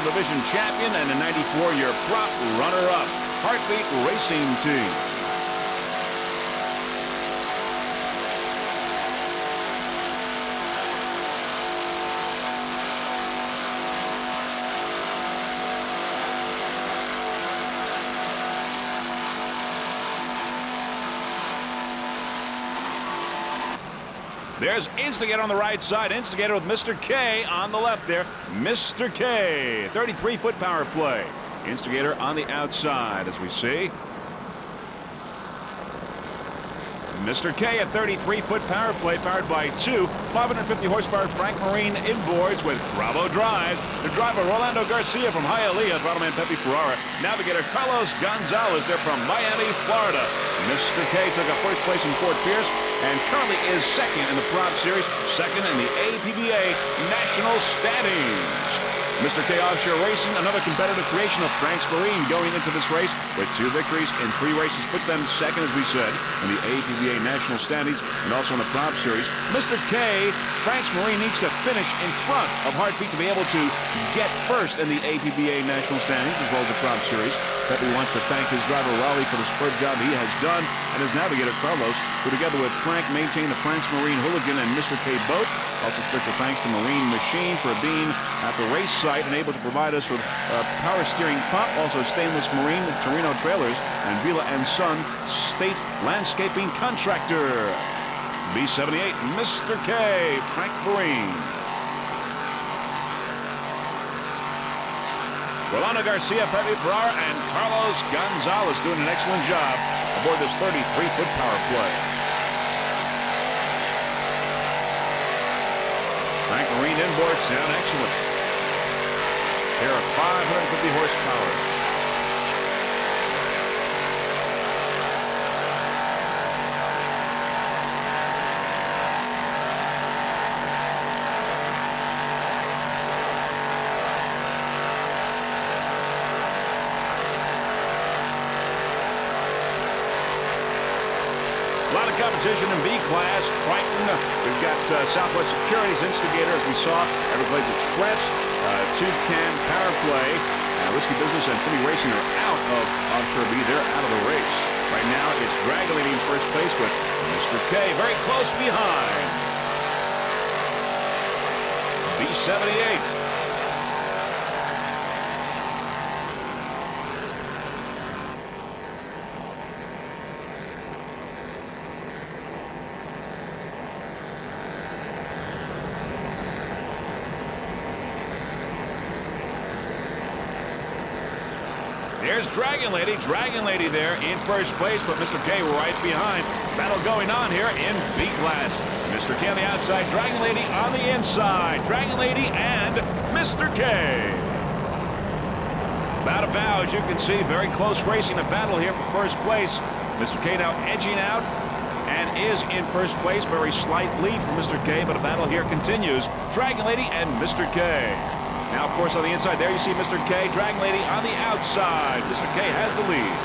National Division champion and a 94-year prop runner-up. Heartbeat Racing Team. There's Instigator on the right side. Instigator with Mr. K on the left there. Mr. K, 33-foot power play. Instigator on the outside, as we see. Mr. K, a 33-foot power play powered by two 550-horsepower Frank Marine inboards with Bravo drives. The driver, Rolando Garcia from Hialeah, Throttleman Pepe Ferrara. Navigator, Carlos Gonzalez, they're from Miami, Florida. Mr. K took a first place in Fort Pierce and currently is second in the Prop Series, second in the APBA National Standings. Mr. K Offshore Racing, another competitive creation of Frank's Marine, going into this race with 2 victories in 3 races, puts them second, as we said, in the APBA National Standings and also in the Prop Series. Mr. K, Frank's Marine needs to finish in front of Heartbeat to be able to get first in the APBA National Standings as well as the Prop Series. Pepe wants to thank his driver Raleigh for the superb job he has done, and his navigator Carlos, who together with Frank maintain the Frank's Marine Hooligan and Mr. K boat. Also special thanks to Marine Machine for being at the race site and able to provide us with a power steering pump. Also Stainless Marine, Torino Trailers, and Vila and Son State Landscaping Contractor. B78, Mr. K, Frank Marine. Rolando Garcia, Pepe Ferrara, and Carlos Gonzalez doing an excellent job aboard this 33-foot power play. Frank Marine inboards sound excellent. Here are 550 horsepower. A lot of competition in B class. Crichton, we've got Southwest Securities Instigator, as we saw, Everglades Express, Two-Can Power Play, Risky Business and Philly Racing are out of Offshore B. They're out of the race. Right now, it's Dragon Lady in first place with Mr. K very close behind. B78. There's Dragon Lady there in first place, but Mr. K right behind. Battle going on here in B class. Mr. K on the outside, Dragon Lady on the inside. Dragon Lady and Mr. K. Bow to bow, as you can see, very close racing, a battle here for first place. Mr. K now edging out and is in first place. Very slight lead for Mr. K, but a battle here continues. Dragon Lady and Mr. K. Now, of course, on the inside, there you see Mr. K. Dragon Lady on the outside. Mr. K has the lead.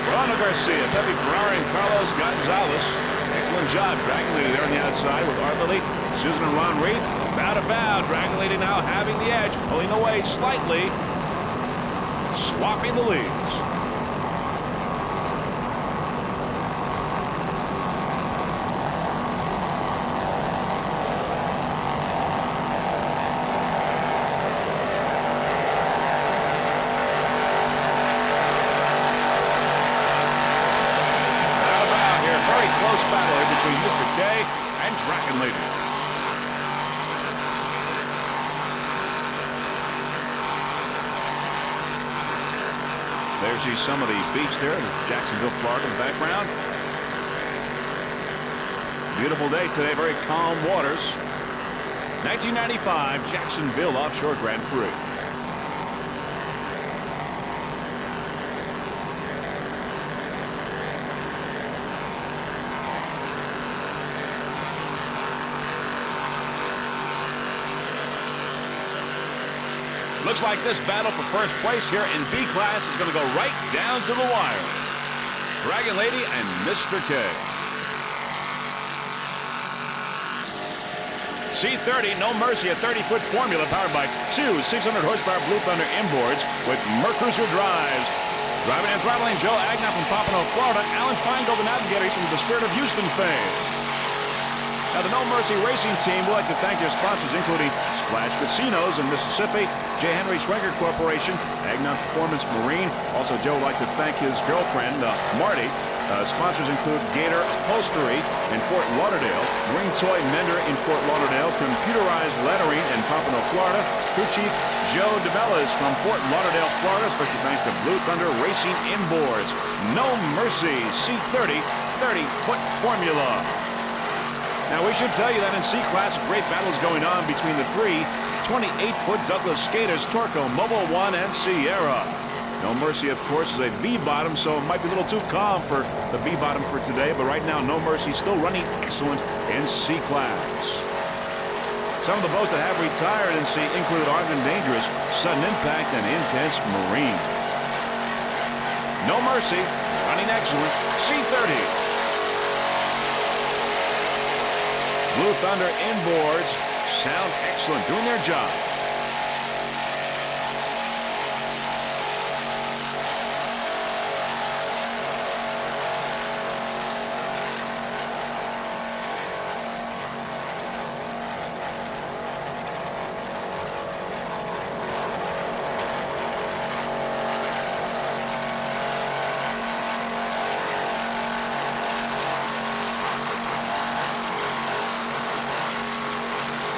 Rolando Garcia, Pepe Ferrara, and Carlos Gonzalez. Excellent job. Dragon Lady there on the outside with Art Lily, Susan and Ron Reith. Bow to bow. Dragon Lady now having the edge, pulling away slightly, swapping the leads. Close battle here between Mr. K and Dragon Lady. There's some of the beach there, Jacksonville, Florida in the background. Beautiful day today, very calm waters. 1995 Jacksonville Offshore Grand Prix. Looks like this battle for first place here in B class is going to go right down to the wire. Dragon Lady and Mr. K. C30, No Mercy, a 30-foot formula powered by two 600-horsepower Blue Thunder inboards with Mercury drives. Driving and throttling Joe Agna from Pompano, Florida. Alan Feingold, the navigator, from the Spirit of Houston fame. Now, the No Mercy Racing Team would like to thank their sponsors, including Splash Casinos in Mississippi, J. Henry Schwenker Corporation, Agnon Performance Marine. Also, Joe would like to thank his girlfriend, Marty. Sponsors include Gator Upholstery in Fort Lauderdale, Marine Toy Mender in Fort Lauderdale, Computerized Lettering in Pompano, Florida, Crew Chief Joe DeBellas from Fort Lauderdale, Florida. Special thanks to Blue Thunder Racing Inboards. No Mercy C30 30-foot formula. Now, we should tell you that in C-Class, a great battle is going on between the three 28-foot Douglas skaters, Torco, Mobile One, and Sierra. No Mercy, of course, is a V-bottom, so it might be a little too calm for the V-bottom for today, but right now, No Mercy still running excellent in C-Class. Some of the boats that have retired in C include Armed and Dangerous, Sudden Impact, and Intense Marine. No Mercy, running excellent, C30. Blue Thunder inboards sound excellent, doing their job.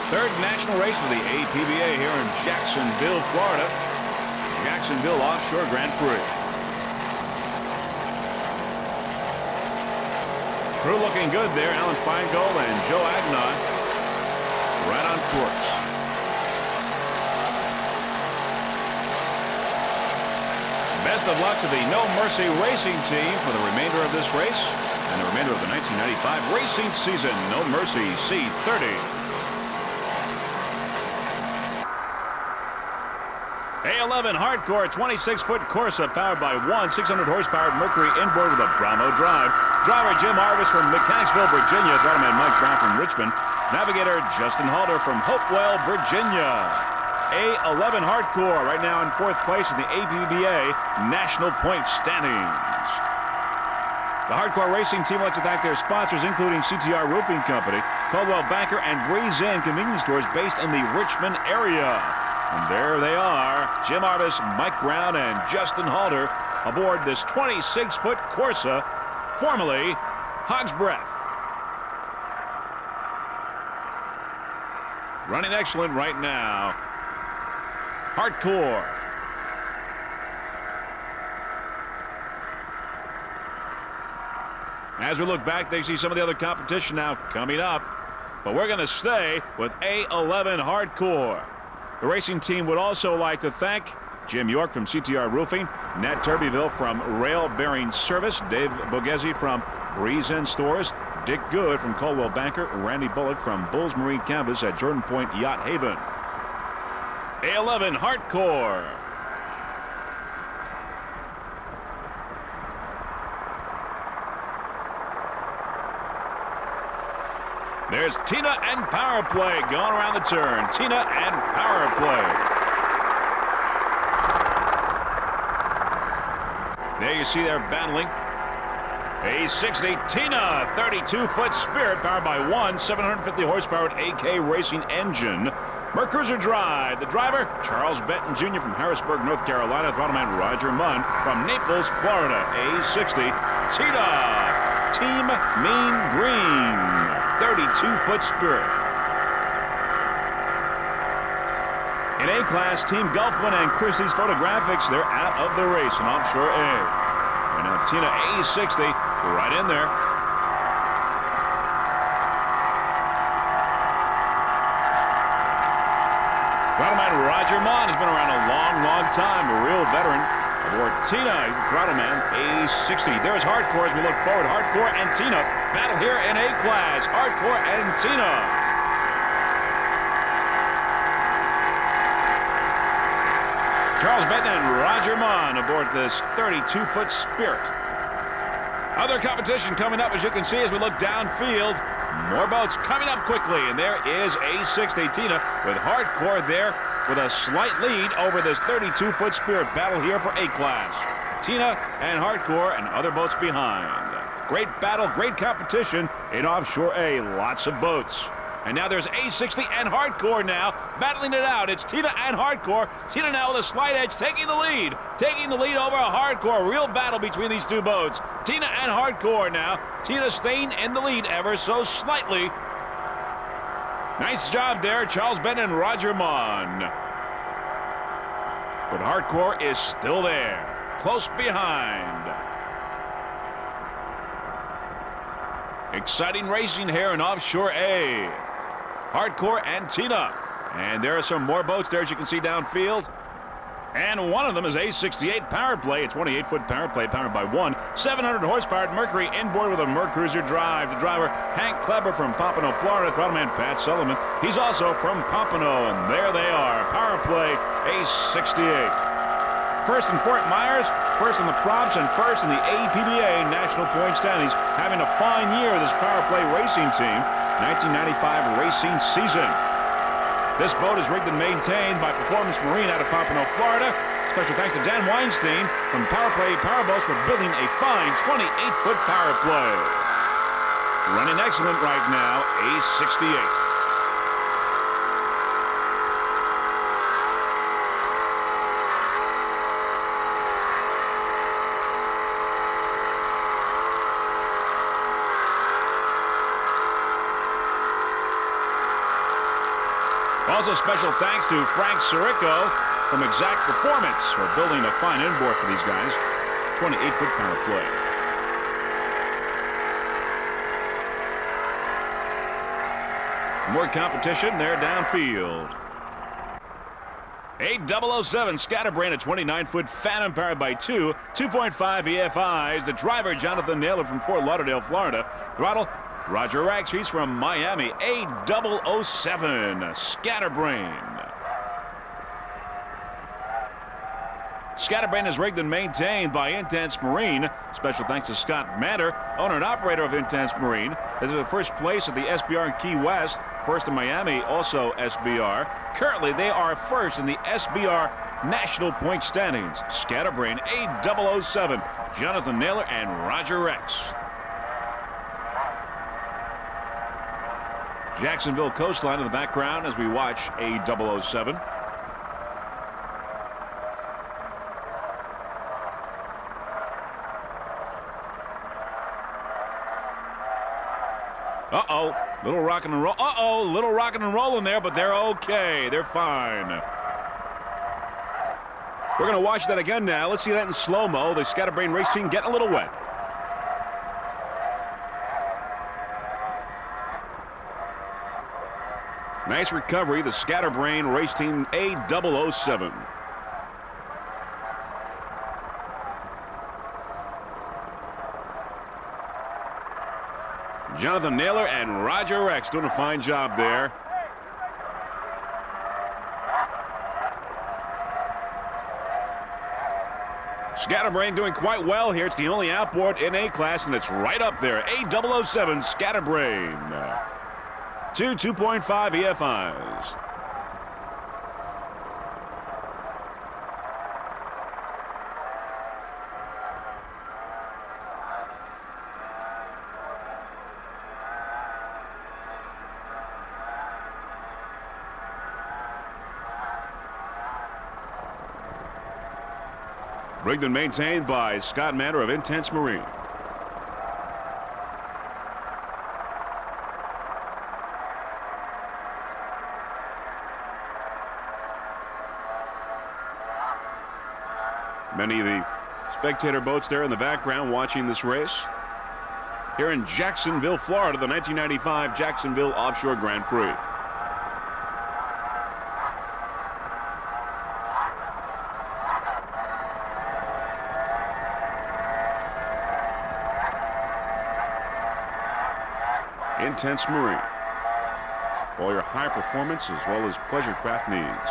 Third national race for the APBA here in Jacksonville, Florida. Jacksonville Offshore Grand Prix. Crew looking good there. Alan Feingold and Joe Agnon right on course. Best of luck to the No Mercy Racing Team for the remainder of this race and the remainder of the 1995 racing season. No Mercy C30. A11 Hardcore 26-foot Corsa powered by one 600-horsepower Mercury inboard with a Bravo drive. Driver Jim Arvis from Mechanicsville, Virginia. Throttleman Mike Brown from Richmond. Navigator Justin Halter from Hopewell, Virginia. A11 Hardcore right now in fourth place in the APBA National Point Standings. The Hardcore Racing Team would like to thank their sponsors, including CTR Roofing Company, Coldwell Banker, and Breeze Inn convenience stores based in the Richmond area. And there they are, Jim Artis, Mike Brown, and Justin Halter aboard this 26-foot Corsa, formerly Hog's Breath. Running excellent right now. Hardcore. As we look back, they see some of the other competition now coming up. But we're going to stay with A11 Hardcore. The racing team would also like to thank Jim York from CTR Roofing, Nat Turbyville from Rail Bearing Service, Dave Bogesi from Breeze Inn Stores, Dick Good from Coldwell Banker, Randy Bullock from Bulls Marine Canvas at Jordan Point Yacht Haven. A11 Hardcore. There's Tina and Power Play going around the turn. Tina and Power Play. There you see they're battling. A60 Tina, 32-foot Spirit powered by one 750-horsepower AK Racing engine. Mercury Drive. The driver, Charles Benton Jr. from Harrisburg, North Carolina. Throttleman Roger Munn from Naples, Florida. A60 Tina, Team Mean Green. 32-foot Spirit. In A-Class, Team Gulfman and Christie's Photographics, they're out of the race in Offshore A. And now Tina A60 right in there. Throttleman Roger Mon has been around a long time, a real veteran. Aboard Tina, he's the Throttleman A60. There's Hardcore as we look forward. Hardcore and Tina battle here in A-Class. Hardcore and Tina. Charles Benton and Roger Mon aboard this 32-foot Spirit. Other competition coming up, as you can see, as we look downfield. More boats coming up quickly, and there is A60 Tina with Hardcore there with a slight lead over this 32-foot Spirit battle here for A-Class. Tina and Hardcore and other boats behind. Great battle, great competition in Offshore A. Lots of boats. And now there's A60 and Hardcore now battling it out. It's Tina and Hardcore. Tina now with a slight edge, taking the lead. Taking the lead over Hardcore. Real battle between these two boats. Tina and Hardcore now. Tina staying in the lead ever so slightly. Nice job there, Charles Bennett and Roger Mon. But Hardcore is still there, close behind. Exciting racing here in Offshore A. Hardcore and Tina. And there are some more boats there, as you can see downfield. And one of them is A68 Power Play, a 28-foot Power Play powered by one 700-horsepower Mercury inboard with a Mercruiser drive. The driver, Hank Kleber from Pompano, Florida. Throttleman Pat Sullivan. He's also from Pompano, and there they are. Power Play A68. First in Fort Myers, first in the props, and first in the APBA National Point Standings. Having a fine year with this Power Play racing team. 1995 racing season. This boat is rigged and maintained by Performance Marine out of Pompano, Florida. Special thanks to Dan Weinstein from Power Play Powerboats for building a fine 28-foot Power Play. Running excellent right now, A68. Also, special thanks to Frank Sirico from Exact Performance for building a fine inboard for these guys. 28-foot Power Play. More competition there downfield. 8007 Scatterbrain, a 29-foot Phantom powered by 2.5 EFIs. The driver, Jonathan Naylor from Fort Lauderdale, Florida. Throttle, Roger Rex, he's from Miami. A007 Scatterbrain. Scatterbrain is rigged and maintained by Intense Marine. Special thanks to Scott Manter, owner and operator of Intense Marine. This is the first place at the SBR in Key West. First in Miami, also SBR. Currently, they are first in the SBR National Point Standings. Scatterbrain A007, Jonathan Naylor and Roger Rex. Jacksonville coastline in the background as we watch A007. Uh-oh, little rocking and roll. Uh-oh, little rocking and rolling there, but they're okay. They're fine. We're going to watch that again now. Let's see that in slow-mo. The Scatterbrain race team getting a little wet. Nice recovery, the Scatterbrain race team A007. Jonathan Naylor and Roger Rex doing a fine job there. Scatterbrain doing quite well here. It's the only outboard in A-Class, and it's right up there. A007 Scatterbrain. 2.5 EFIs. Rigged and maintained by Scott Manter of Intense Marine. Many of the spectator boats there in the background watching this race. Here in Jacksonville, Florida, the 1995 Jacksonville Offshore Grand Prix. Intense Marine. All your high performance as well as pleasure craft needs.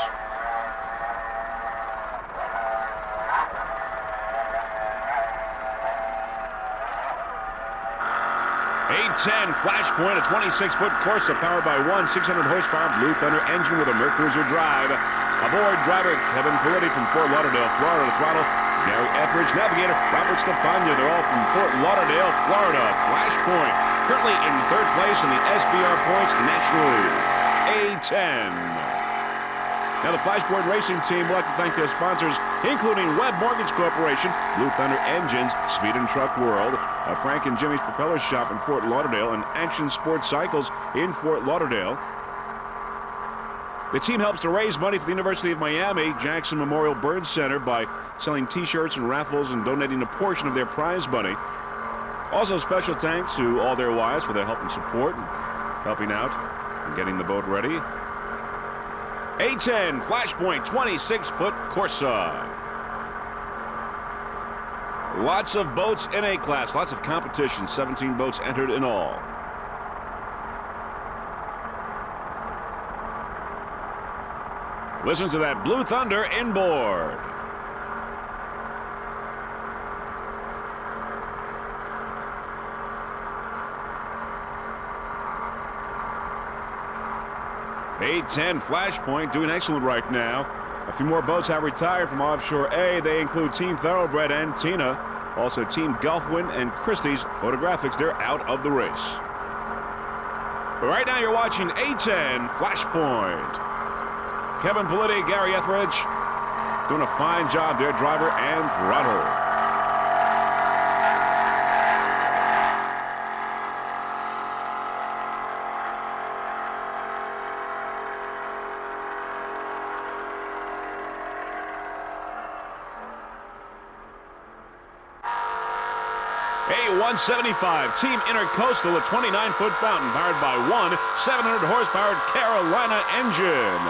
A10 Flashpoint, a 26-foot Corsa powered by one 600-horsepower Blue Thunder engine with a Mercury drive. Aboard driver Kevin Politti from Fort Lauderdale, Florida. Throttle Gary Etheridge, navigator Robert Stepania. They're all from Fort Lauderdale, Florida. Flashpoint currently in third place in the SBR points nationally. A10. Now the Flashpoint Racing Team would like to thank their sponsors, including Webb Mortgage Corporation, Blue Thunder Engines, Speed and Truck World, Frank and Jimmy's Propeller Shop in Fort Lauderdale, and Action Sports Cycles in Fort Lauderdale. The team helps to raise money for the University of Miami Jackson Memorial Bird Center by selling T-shirts and raffles and donating a portion of their prize money. Also, special thanks to all their wives for their help and support and helping out and getting the boat ready. A10 Flashpoint 26-foot Corsa. Lots of boats in A class, lots of competition, 17 boats entered in all. Listen to that Blue Thunder inboard. A10 Flashpoint doing excellent right now. A few more boats have retired from Offshore A. They include Team Thoroughbred and Tina. Also Team Gulfwind and Christie's Photographics. They're out of the race. But right now you're watching A10 Flashpoint. Kevin Politti, Gary Etheridge doing a fine job there, driver and throttle. A175 Team Intercoastal, a 29-foot fountain powered by one 700-horsepower Carolina engine.